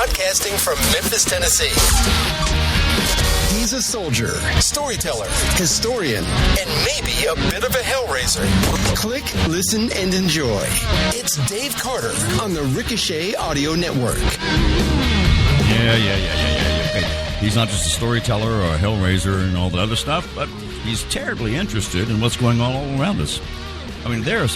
Broadcasting from Memphis, Tennessee. He's a soldier, storyteller, historian, and maybe a bit of a hellraiser. Click, listen, and enjoy. It's Dave Carter on the Ricochet Audio Network. Yeah. He's not just a storyteller or a hellraiser and all the other stuff, but he's terribly interested in what's going on all around us. I mean, there are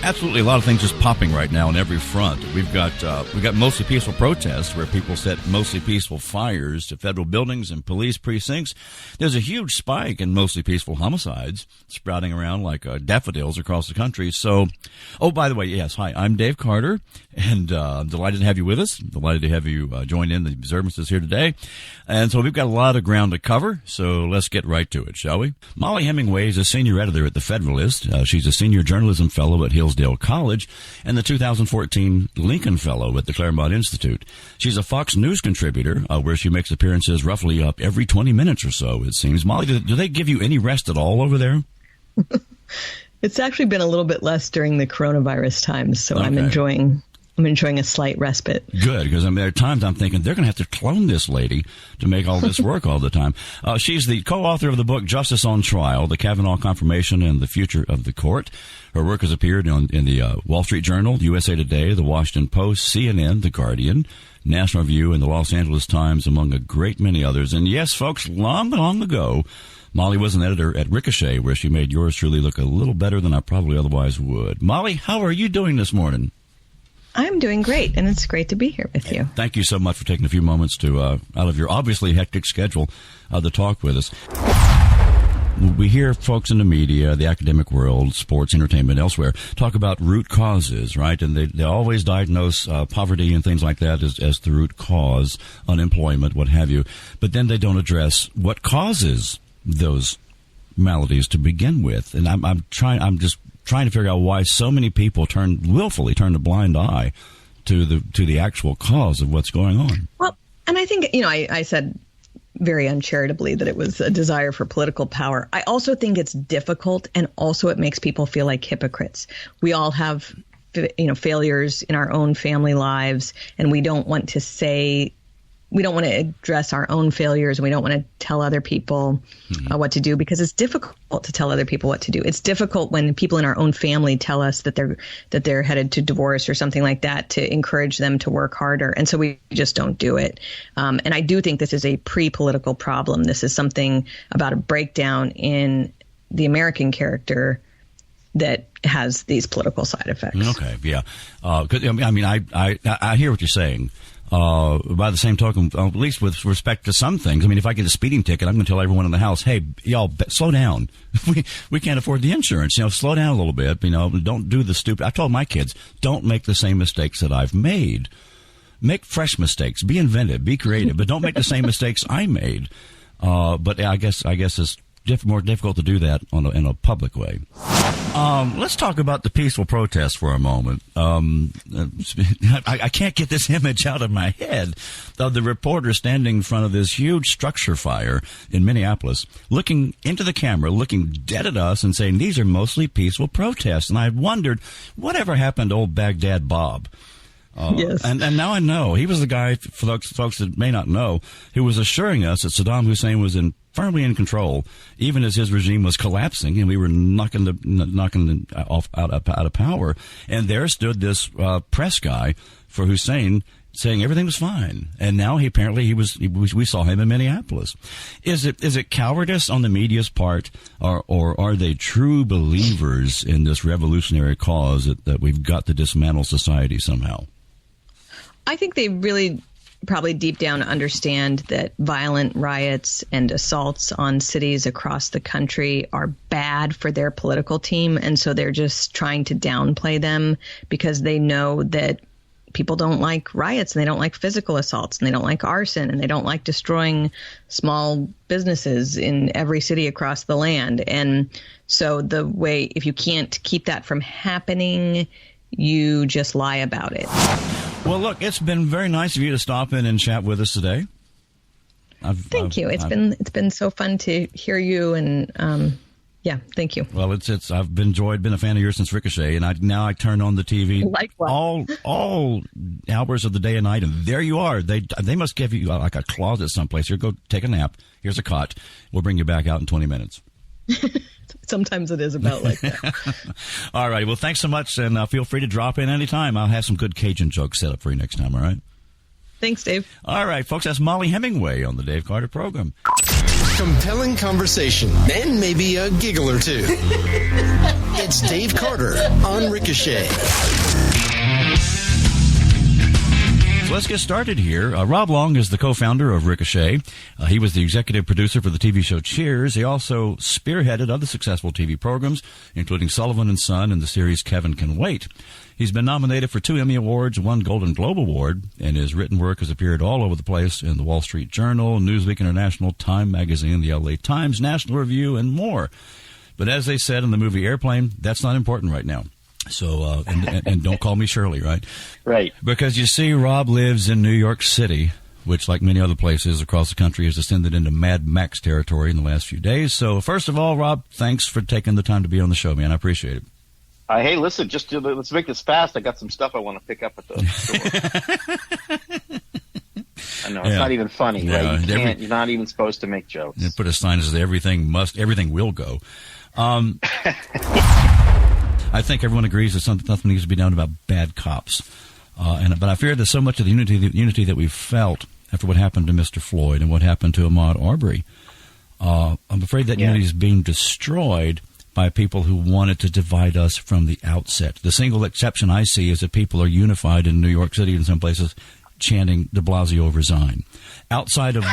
absolutely a lot of things just popping right now on every front. We've got mostly peaceful protests where people set mostly peaceful fires to federal buildings and police precincts. There's a huge spike in mostly peaceful homicides sprouting around like daffodils across the country. So, by the way, yes, hi, I'm Dave Carter, and I'm delighted to have you with us. Delighted to have you join in the observances here today. And so we've got a lot of ground to cover, so let's get right to it, shall we? Mollie Hemingway is a senior editor at The Federalist. She's a senior journalism fellow at Hillsdale College and the 2014 Lincoln Fellow at the Claremont Institute. She's a Fox News contributor, where she makes appearances roughly up every 20 minutes or so, it seems. Mollie, do they give you any rest at all over there? It's actually been a little bit less during the coronavirus times, so okay. I'm enjoying a slight respite. Good, because there are times I'm thinking they're going to have to clone this lady to make all this work all the time. She's the co-author of the book Justice on Trial, The Kavanaugh Confirmation and the Future of the Court. Her work has appeared in the Wall Street Journal, USA Today, The Washington Post, CNN, The Guardian, National Review, and the Los Angeles Times, among a great many others. And yes, folks, long ago, Mollie was an editor at Ricochet, where she made yours truly look a little better than I probably otherwise would. Mollie, how are you doing this morning? I'm doing great, and it's great to be here with you. Thank you so much for taking a few moments to out of your obviously hectic schedule to talk with us. We hear folks in the media, the academic world, sports, entertainment, elsewhere, talk about root causes, right? And they always diagnose poverty and things like that as the root cause, unemployment, what have you. But then they don't address what causes those maladies to begin with. And I'm just trying to figure out why so many people willfully turn a blind eye to the actual cause of what's going on. Well, and I think, I said very uncharitably that it was a desire for political power. I also think it's difficult, and also it makes people feel like hypocrites. We all have, failures in our own family lives, and we don't want to address our own failures, and we don't want to tell other people what to do, because it's difficult to tell other people what to do. It's difficult when people in our own family tell us that they're headed to divorce or something like that, to encourage them to work harder. And so we just don't do it. And I do think this is a pre-political problem. This is something about a breakdown in the American character that has these political side effects. Okay, yeah. I hear what you're saying. By the same token, at least with respect to some things, if I get a speeding ticket, I'm going to tell everyone in the house, hey, y'all, slow down. We can't afford the insurance. Slow down a little bit. Don't do the stupid. I told my kids, don't make the same mistakes that I've made. Make fresh mistakes. Be inventive. Be creative. But don't make the same mistakes I made. But I guess it's more difficult to do that in a public way. Let's talk about the peaceful protest for a moment. I can't get this image out of my head of the reporter standing in front of this huge structure fire in Minneapolis, looking into the camera, looking dead at us and saying, these are mostly peaceful protests. And I wondered, whatever happened to old Baghdad Bob? Yes. And now I know. He was the guy, for folks that may not know, who was assuring us that Saddam Hussein was firmly in control, even as his regime was collapsing and we were knocking out of power. And there stood this press guy for Hussein saying everything was fine. And now we saw him in Minneapolis. Is it cowardice on the media's part, or are they true believers in this revolutionary cause that we've got to dismantle society somehow? I think they really probably deep down understand that violent riots and assaults on cities across the country are bad for their political team. And so they're just trying to downplay them, because they know that people don't like riots, and they don't like physical assaults, and they don't like arson, and they don't like destroying small businesses in every city across the land. And so if you can't keep that from happening, you just lie about it. Well, look, it's been very nice of you to stop in and chat with us today. Thank you. It's been so fun to hear you and Yeah, thank you. Well, I've been a fan of yours since Ricochet, and I turn on the TV all hours of the day and night, and there you are. They must give you like a closet someplace. Here, go take a nap. Here's a cot. We'll bring you back out in 20 minutes. Sometimes it is about like that. All right. Well, thanks so much, and feel free to drop in anytime. I'll have some good Cajun jokes set up for you next time, all right? Thanks, Dave. All right, folks, that's Mollie Hemingway on the Dave Carter program. Compelling conversation and maybe a giggle or two. It's Dave Carter on Ricochet. So let's get started here. Rob Long is the co-founder of Ricochet. He was the executive producer for the TV show Cheers. He also spearheaded other successful TV programs, including Sullivan & Son and the series Kevin Can Wait. He's been nominated for 2 Emmy Awards, 1 Golden Globe Award, and his written work has appeared all over the place in the Wall Street Journal, Newsweek International, Time Magazine, the LA Times, National Review, and more. But as they said in the movie Airplane, that's not important right now. So, and don't call me Shirley, right? Right. Because you see, Rob lives in New York City, which, like many other places across the country, has descended into Mad Max territory in the last few days. So, first of all, Rob, thanks for taking the time to be on the show, man. I appreciate it. Hey, listen, let's make this fast. I got some stuff I want to pick up at the store. I know, it's not even funny, right? You're not even supposed to make jokes. You put a sign that says everything will go. I think everyone agrees that nothing needs to be done about bad cops. But I fear that so much of the unity that we've felt after what happened to Mr. Floyd and what happened to Ahmaud Arbery, I'm afraid that unity is being destroyed by people who wanted to divide us from the outset. The single exception I see is that people are unified in New York City and some places chanting de Blasio resign. Outside of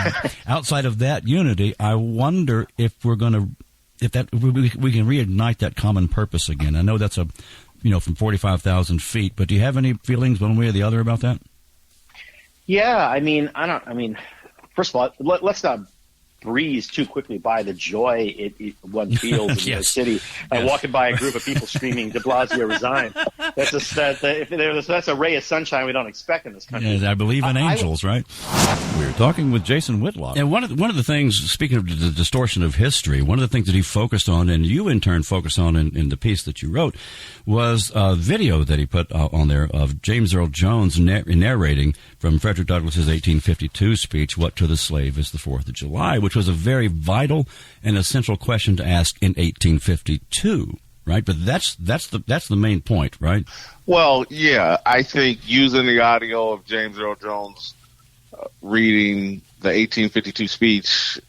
that unity, I wonder if we can reignite that common purpose again. I know that's from 45,000 feet, but do you have any feelings one way or the other about that? Yeah, first of all, let's not breeze too quickly by the joy one feels in New York City. Walking by a group of people screaming de Blasio resign. That's a ray of sunshine we don't expect in this country. Yes, I believe in angels, right? We're talking with Jason Whitlock. And one of the things, speaking of the distortion of history, one of the things that he focused on, and you in turn focused on in the piece that you wrote, was a video that he put on there of James Earl Jones narrating from Frederick Douglass's 1852 speech, "What to the slave is the 4th of July," which was a very vital and essential question to ask in 1852, right? But that's the main point, right? Well, yeah, I think using the audio of James Earl Jones reading the 1852 speech,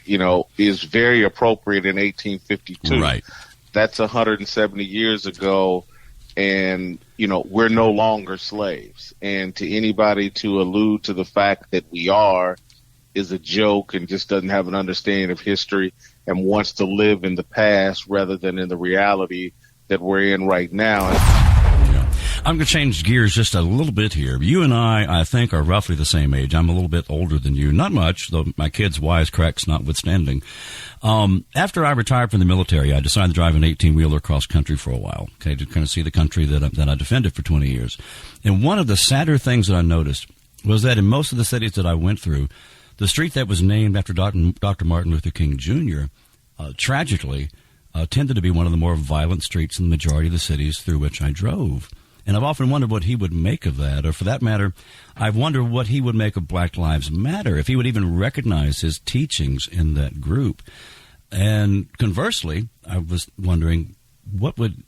is very appropriate in 1852. Right. That's 170 years ago, and we're no longer slaves. And to anybody to allude to the fact that we are is a joke and just doesn't have an understanding of history and wants to live in the past rather than in the reality that we're in right now. I'm going to change gears just a little bit here. You and I think, are roughly the same age. I'm a little bit older than you. Not much, though my kids' wisecracks notwithstanding. After I retired from the military, I decided to drive an 18-wheeler cross country for a while, to kind of see the country that I defended for 20 years. And one of the sadder things that I noticed was that in most of the cities that I went through, the street that was named after Dr. Martin Luther King Jr., tragically, tended to be one of the more violent streets in the majority of the cities through which I drove. And I've often wondered what he would make of that, or for that matter, I've wondered what he would make of Black Lives Matter, if he would even recognize his teachings in that group. And conversely, I was wondering, what would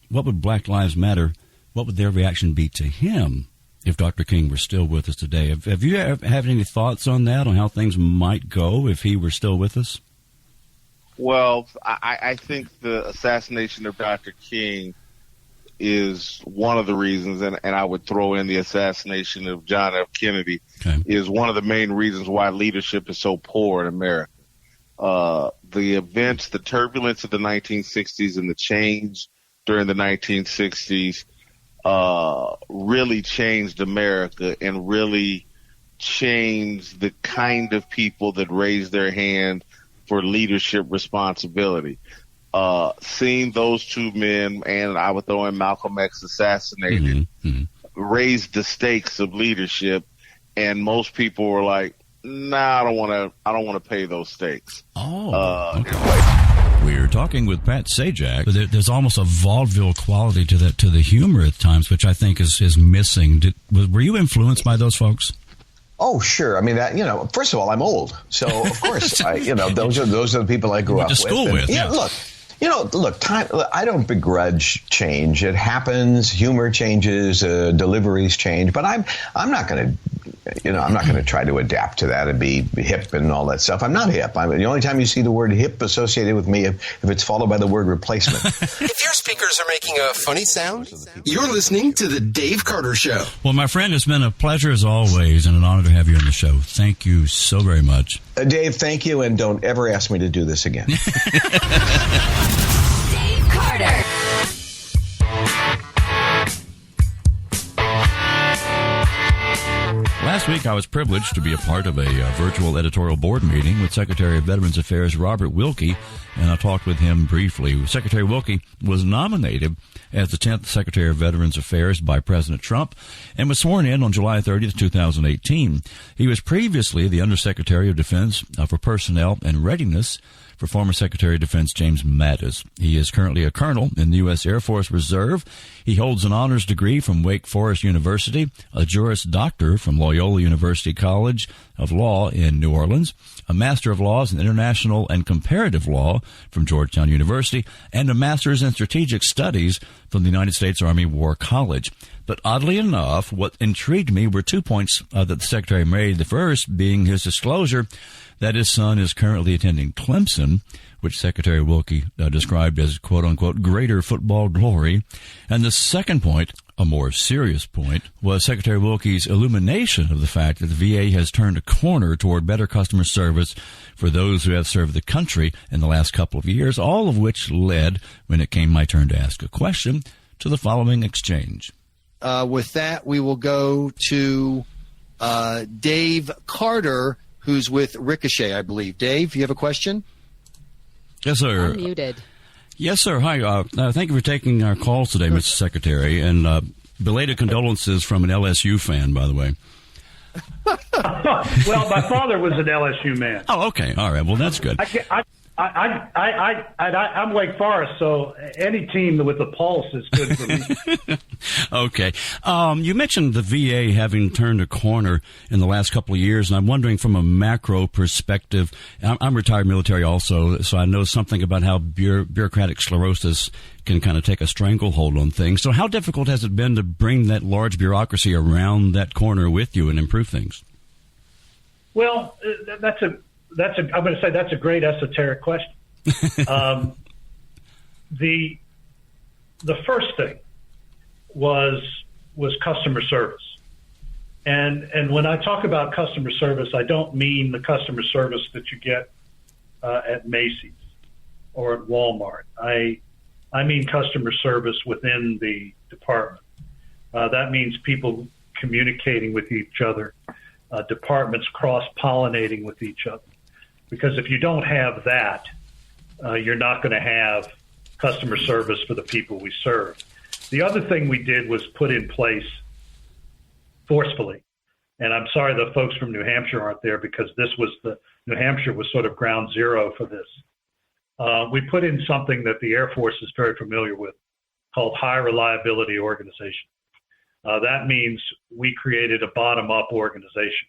Black Lives Matter, what would their reaction be to him if Dr. King were still with us today? Have you have any thoughts on that, on how things might go if he were still with us? Well, I think the assassination of Dr. King is one of the reasons, and I would throw in the assassination of John F. Kennedy, is one of the main reasons why leadership is so poor in America. The events, the turbulence of the 1960s and the change during the 1960s really changed America and really changed the kind of people that raised their hand for leadership responsibility. Seeing those two men, and I would throw in Malcolm X assassinated, raised the stakes of leadership, and most people were like, "Nah, I don't want to pay those stakes." Oh, okay. Weird. talking with Pat Sajak. There's almost a vaudeville quality to the humor at times, which I think is missing. Were you influenced by those folks? Oh, sure. I mean, first of all, I'm old. So, of course, those are the people I grew up with. Went to school with. Yeah, look, time. I don't begrudge change. It happens. Humor changes. Deliveries change. But I'm not going to try to adapt to that and be hip and all that stuff. I'm not hip. The only time you see the word hip associated with me if it's followed by the word replacement. If your speakers are making a funny sound, you're listening to The Dave Carter Show. Well, my friend, it's been a pleasure as always and an honor to have you on the show. Thank you so very much. Dave, thank you, and don't ever ask me to do this again. Dave Carter. Last week, I was privileged to be a part of a virtual editorial board meeting with Secretary of Veterans Affairs Robert Wilkie, and I talked with him briefly. Secretary Wilkie was nominated as the 10th Secretary of Veterans Affairs by President Trump and was sworn in on July 30th, 2018. He was previously the Undersecretary of Defense for Personnel and Readiness for former Secretary of Defense James Mattis. He is currently a colonel in the U.S. Air Force Reserve. He holds an honors degree from Wake Forest University, a Juris Doctor from Loyola University College of Law in New Orleans, a Master of Laws in International and Comparative Law from Georgetown University, and a Master's in Strategic Studies from the United States Army War College. But oddly enough, what intrigued me were 2 points that the Secretary made, the first being his disclosure that his son is currently attending Clemson, which Secretary Wilkie described as, quote-unquote, greater football glory. And the second point, a more serious point, was Secretary Wilkie's illumination of the fact that the VA has turned a corner toward better customer service for those who have served the country in the last couple of years, all of which led, when it came my turn to ask a question, to the following exchange. With that, we will go to Dave Carter, who's with Ricochet, I believe. Dave, you have a question? Yes, sir. I'm muted. Yes, sir. Hi. Thank you for taking our calls today, Mr. Secretary. And belated condolences from an LSU fan, by the way. Well, my father was an LSU man. Oh, okay. All right. Well, that's good. I'm Wake Forest, so any team with a pulse is good for me. Okay. You mentioned the VA having turned a corner in the last couple of years, and I'm wondering from a macro perspective, I'm retired military also, so I know something about how bureaucratic sclerosis can kind of take a stranglehold on things. So how difficult has it been to bring that large bureaucracy around that corner with you and improve things? Well, I'm going to say that's a great esoteric question. The first thing was customer service, and when I talk about customer service, I don't mean the customer service that you get at Macy's or at Walmart. I mean customer service within the department. That means people communicating with each other, departments cross-pollinating with each other. Because if you don't have that, you're not going to have customer service for the people we serve. The other thing we did was put in place forcefully, and I'm sorry the folks from New Hampshire aren't there because New Hampshire was sort of ground zero for this. We put in something that the Air Force is very familiar with called high reliability organization. That means we created a bottom-up organization.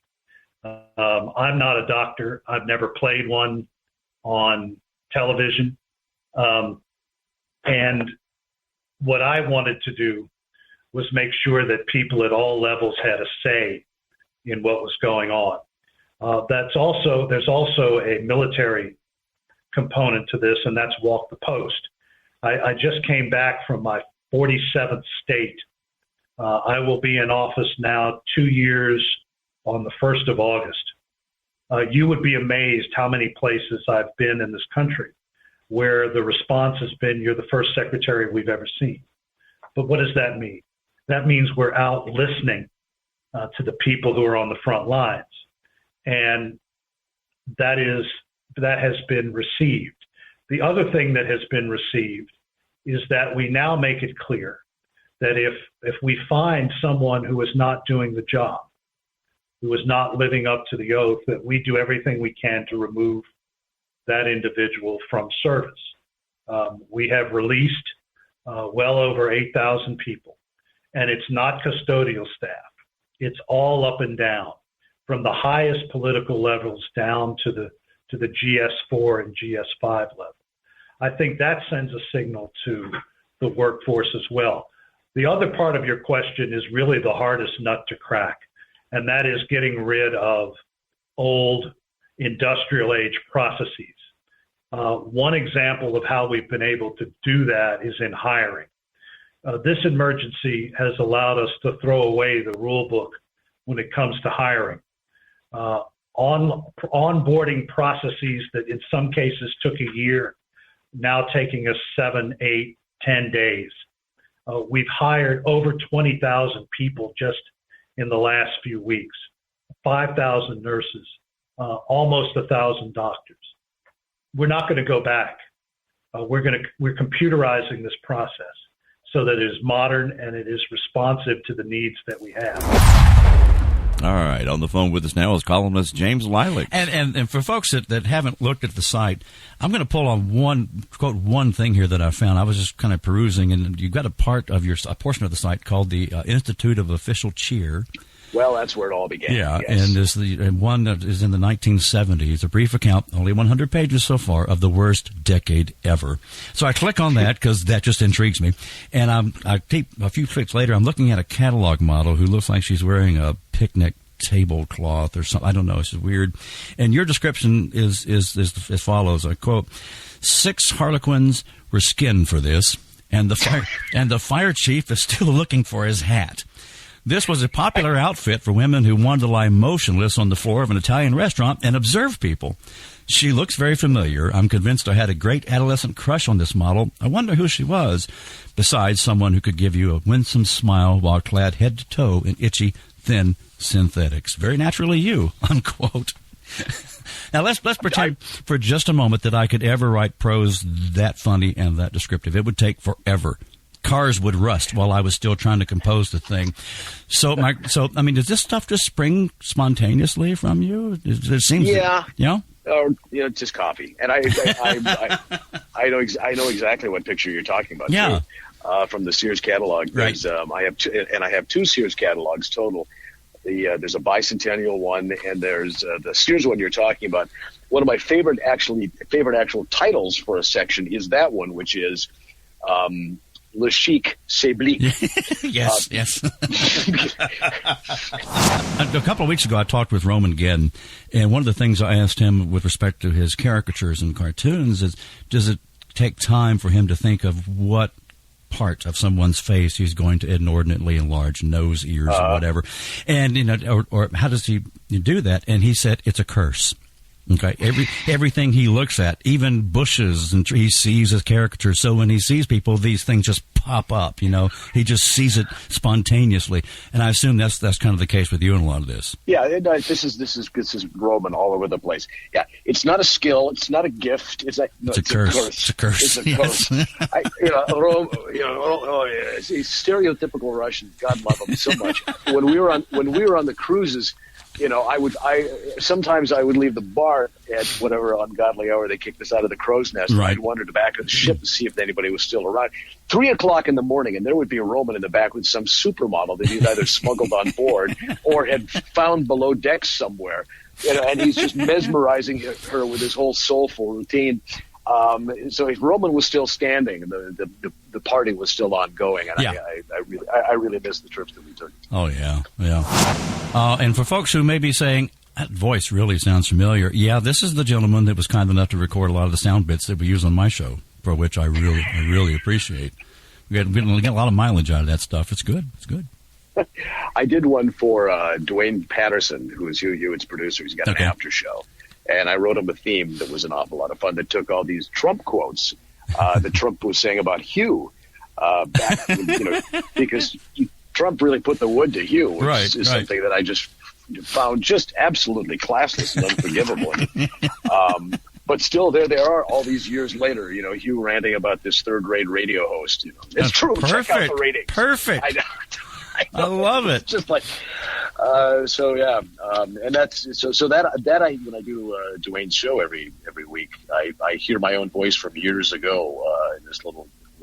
I'm not a doctor. I've never played one on television. And what I wanted to do was make sure that people at all levels had a say in what was going on. There's also a military component to this, and that's walk the post. I just came back from my 47th state. I will be in office now 2 years on the 1st of August. You would be amazed how many places I've been in this country where the response has been, you're the first secretary we've ever seen. But what does that mean? That means we're out listening to the people who are on the front lines. And that has been received. The other thing that has been received is that we now make it clear that if we find someone who is not doing the job, who is not living up to the oath, that we do everything we can to remove that individual from service. We have released well over 8,000 people, and it's not custodial staff. It's all up and down, from the highest political levels down to the GS4 and GS5 level. I think that sends a signal to the workforce as well. The other part of your question is really the hardest nut to crack, and that is getting rid of old industrial age processes. One example of how we've been able to do that is in hiring. This emergency has allowed us to throw away the rule book when it comes to hiring. Onboarding processes that in some cases took a year, now taking us 7, 8, 10 days. We've hired over 20,000 people just in the last few weeks, 5,000 nurses, almost 1,000 doctors. We're not going to go back. We're computerizing this process so that it is modern and it is responsive to the needs that we have. All right, on the phone with us now is columnist James Lileks. And for folks that haven't looked at the site, I'm going to pull on one thing here that I found. I was just kind of perusing, and you've got a portion of the site called the Institute of Official Cheer. Well, that's where it all began. Yeah, yes. And there's one that is in the 1970s, a brief account, only 100 pages so far, of the worst decade ever. So I click on that because that just intrigues me. And I keep a few clicks later, I'm looking at a catalog model who looks like she's wearing a picnic tablecloth or something. I don't know. It's just weird. And your description is as follows. I quote, 6 Harlequins were skinned for this, and the fire chief is still looking for his hat. This was a popular outfit for women who wanted to lie motionless on the floor of an Italian restaurant and observe people. She looks very familiar. I'm convinced I had a great adolescent crush on this model. I wonder who she was, besides someone who could give you a winsome smile while clad head to toe in itchy, thin synthetics. Very naturally you, unquote. Now, let's pretend for just a moment that I could ever write prose that funny and that descriptive. It would take forever. Cars would rust while I was still trying to compose the thing. So I mean, does this stuff just spring spontaneously from you? It seems, yeah, just coffee. And I know exactly what picture you're talking about. Yeah, too, from the Sears catalog. Right. I have two Sears catalogs total. There's a bicentennial one, and there's the Sears one you're talking about. One of my favorite actual titles for a section is that one, which is Le Chic Sablik. Yes. A couple of weeks ago, I talked with Roman Guedin, and one of the things I asked him with respect to his caricatures and cartoons is, does it take time for him to think of what part of someone's face he's going to inordinately enlarge, nose, ears, or whatever, and or how does he do that? And he said it's a curse. Okay, everything he looks at, even bushes and he sees as caricatures. So when he sees people, these things just pop up. He just sees it spontaneously, and I assume that's kind of the case with you in a lot of this. Yeah, this is Roman all over the place. Yeah, it's not a skill, it's not a gift. It's a curse. It's a curse. It's a curse. He's stereotypical Russian. God love him so much. When we were on the cruises. Sometimes I would leave the bar at whatever ungodly hour they kicked us out of the crow's nest. Right. I'd wander to the back of the ship to see if anybody was still around. 3:00 in the morning, and there would be a Roman in the back with some supermodel that he'd either smuggled on board or had found below decks somewhere. And he's just mesmerizing her with his whole soulful routine. So if Roman was still standing, the party was still ongoing, and yeah. I really miss the trips that we took. Oh yeah. And for folks who may be saying that voice really sounds familiar, yeah, this is the gentleman that was kind enough to record a lot of the sound bits that we use on my show, for which I really appreciate. We get a lot of mileage out of that stuff. It's good. I did one for Dwayne Patterson, who is Hugh Hewitt's producer. He's got an after show. And I wrote him a theme that was an awful lot of fun that took all these Trump quotes that Trump was saying about Hugh back, because Trump really put the wood to Hugh, which is something that I just found just absolutely classless and unforgivable. But still, there they are all these years later, Hugh ranting about this third-rate radio host. It's true. Perfect. Check out the ratings. Perfect. I know. I love it. It's just like, and that's so that when I do Dwayne's show every week, I hear my own voice from years ago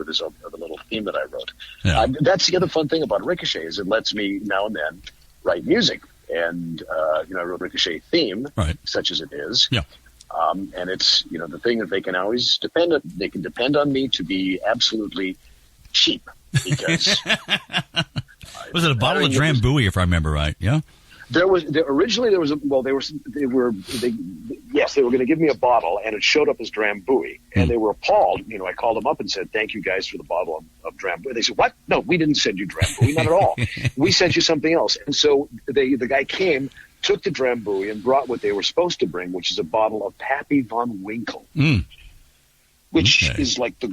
this little theme that I wrote. Yeah. That's the other fun thing about Ricochet is it lets me now and then write music, and I wrote Ricochet theme, such as it is. Yeah. And it's the thing that they can always depend on me to be absolutely cheap, because was it a bottle of Drambuie, if I remember right? Yeah. They were going to give me a bottle, and it showed up as Drambuie, and they were appalled. I called them up and said, "Thank you guys for the bottle of Drambuie." They said, "What? No, we didn't send you Drambuie, not at all. We sent you something else." And so the guy came, took the Drambuie, and brought what they were supposed to bring, which is a bottle of Pappy Von Winkle, which is like the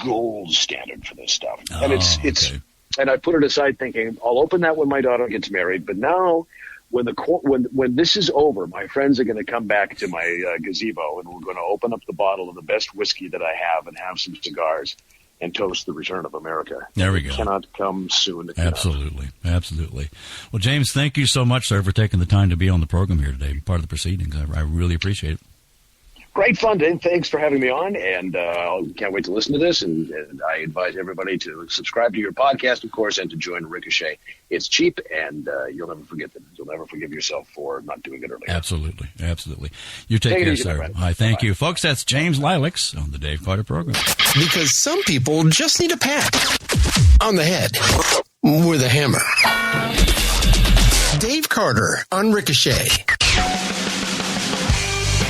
gold standard for this stuff. And it's and I put it aside thinking, I'll open that when my daughter gets married. But now, when this is over, my friends are going to come back to my gazebo, and we're going to open up the bottle of the best whiskey that I have and have some cigars and toast the return of America. There we go. It cannot come soon. Absolutely. Well, James, thank you so much, sir, for taking the time to be on the program here today, part of the proceedings. I really appreciate it. Great fun, Dave. Thanks for having me on, and can't wait to listen to this. And I advise everybody to subscribe to your podcast, of course, and to join Ricochet. It's cheap, and you'll never forget that. You'll never forgive yourself for not doing it earlier. Absolutely. You take care, sir. I thank you. Folks, that's James Lileks on the Dave Carter program. Because some people just need a pat on the head with a hammer. Dave Carter on Ricochet.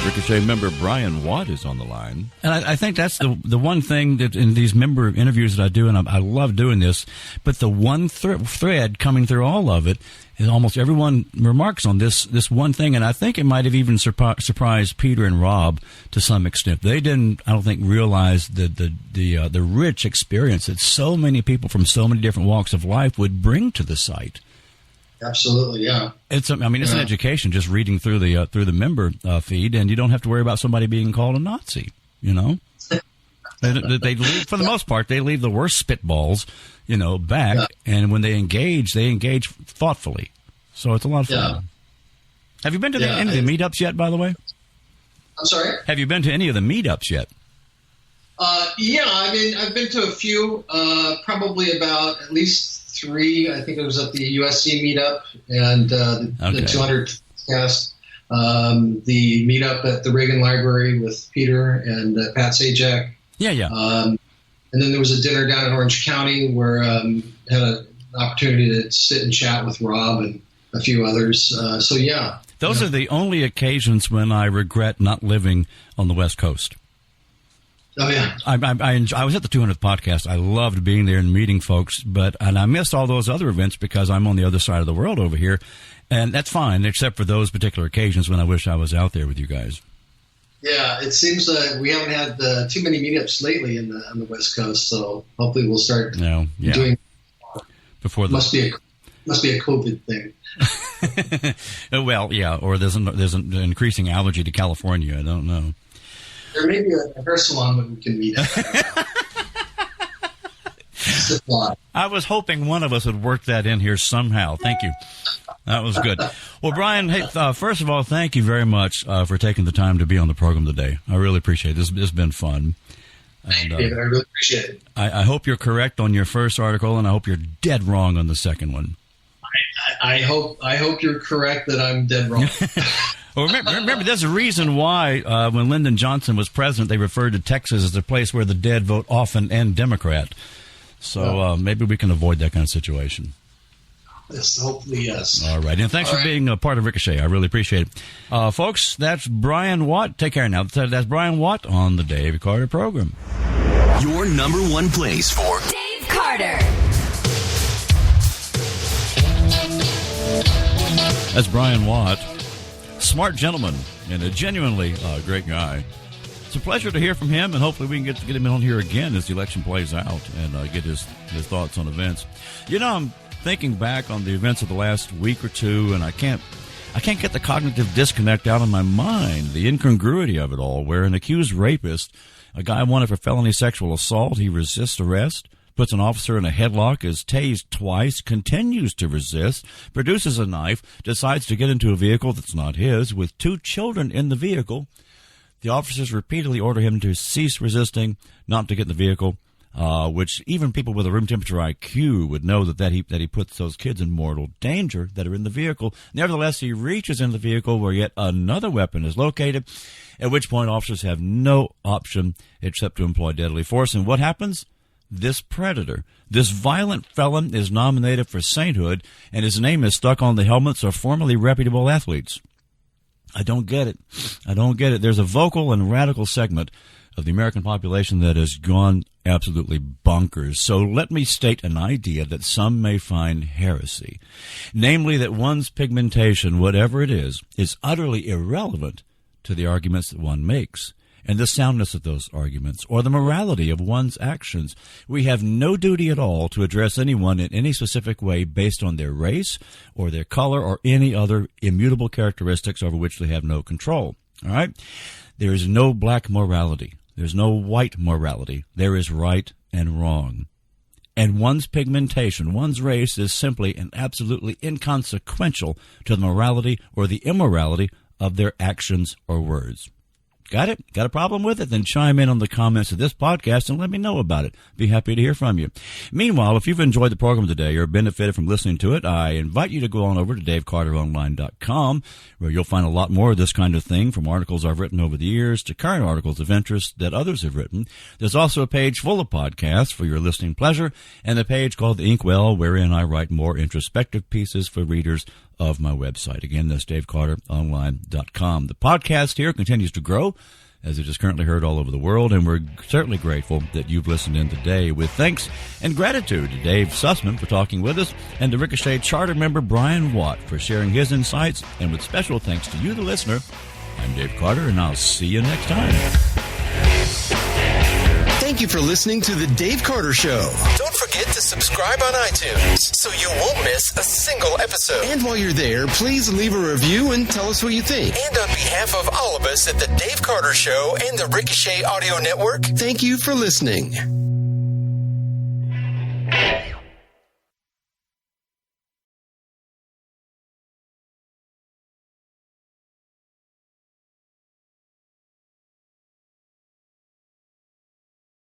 Ricochet member Brian Watt is on the line. And I think that's the one thing that in these member interviews that I do, and I love doing this, but the one thread coming through all of it is almost everyone remarks on this one thing, and I think it might have even surprised Peter and Rob to some extent. They didn't, I don't think, realize the rich experience that so many people from so many different walks of life would bring to the site. Absolutely, yeah. It's an education just reading through the member feed, and you don't have to worry about somebody being called a Nazi. They leave, for the most part, they leave the worst spitballs, back, and when they engage thoughtfully. So it's a lot of fun. Yeah. Have you been to any of the meetups yet? By the way, I'm sorry. Have you been to any of the meetups yet? I've been to a few, probably about at least 3. I think it was at the USC meetup and the 200th cast, the meetup at the Reagan Library with Peter and Pat Sajak. Yeah. And then there was a dinner down in Orange County where I had an opportunity to sit and chat with Rob and a few others. Those are the only occasions when I regret not living on the West Coast. Oh, yeah. I was at the 200th podcast. I loved being there and meeting folks, and I missed all those other events because I'm on the other side of the world over here, and that's fine, except for those particular occasions when I wish I was out there with you guys. Yeah, it seems we haven't had too many meetups lately on the West Coast, so hopefully we'll start doing before the must be a COVID thing. Well, yeah, or there's an increasing allergy to California. I don't know. There may be a hair salon that we can meet at. I was hoping one of us would work that in here somehow. Thank you. That was good. Well, Brian, hey, first of all, thank you very much for taking the time to be on the program today. I really appreciate it. This has been fun. Thank you, David. I really appreciate it. I hope you're correct on your first article, and I hope you're dead wrong on the second one. I hope you're correct that I'm dead wrong. Well, remember, there's a reason why when Lyndon Johnson was president, they referred to Texas as a place where the dead vote often and Democrat. So maybe we can avoid that kind of situation. Yes, hopefully, yes. All right. And thanks for being a part of Ricochet. I really appreciate it. Folks, that's Brian Watt. Take care now. That's Brian Watt on the Dave Carter program. Your number one place for Dave Carter. That's Brian Watt. Smart gentleman and a genuinely great guy. It's a pleasure to hear from him, and hopefully we can get him on here again as the election plays out and get his thoughts on events. I'm thinking back on the events of the last week or two, and I can't get the cognitive disconnect out of my mind, the incongruity of it all, where an accused rapist, a guy wanted for felony sexual assault, he resists arrest, puts an officer in a headlock, is tased twice, continues to resist, produces a knife, decides to get into a vehicle that's not his, with 2 children in the vehicle. The officers repeatedly order him to cease resisting, not to get in the vehicle. which even people with a room temperature IQ would know that he puts those kids in mortal danger that are in the vehicle. Nevertheless, he reaches into the vehicle where yet another weapon is located, at which point officers have no option except to employ deadly force. And what happens? This predator, this violent felon, is nominated for sainthood, and his name is stuck on the helmets of formerly reputable athletes. I don't get it. There's a vocal and radical segment of the American population that has gone absolutely bonkers. So let me state an idea that some may find heresy, namely that one's pigmentation, whatever it is utterly irrelevant to the arguments that one makes and the soundness of those arguments or the morality of one's actions. We have no duty at all to address anyone in any specific way based on their race or their color or any other immutable characteristics over which they have no control. All right? There is no black morality. There's no white morality. There is right and wrong. And one's pigmentation, one's race is simply and absolutely inconsequential to the morality or the immorality of their actions or words. Got it? Got a problem with it? Then chime in on the comments of this podcast and let me know about it. Be happy to hear from you. Meanwhile, if you've enjoyed the program today or benefited from listening to it, I invite you to go on over to DaveCarterOnline.com, where you'll find a lot more of this kind of thing, from articles I've written over the years to current articles of interest that others have written. There's also a page full of podcasts for your listening pleasure, and a page called The Inkwell, wherein I write more introspective pieces for readers of my website. Again, that's DaveCarterOnline.com. The podcast here continues to grow, as it is currently heard all over the world, and we're certainly grateful that you've listened in today. With thanks and gratitude to Dave Sussman for talking with us, and to Ricochet Charter Member Brian Watt for sharing his insights, and with special thanks to you, the listener, I'm Dave Carter, and I'll see you next time. Thank you for listening to The Dave Carter Show. Don't forget to subscribe on iTunes so you won't miss a single episode. And while you're there, please leave a review and tell us what you think. And on behalf of all of us at The Dave Carter Show and the Ricochet Audio Network, thank you for listening.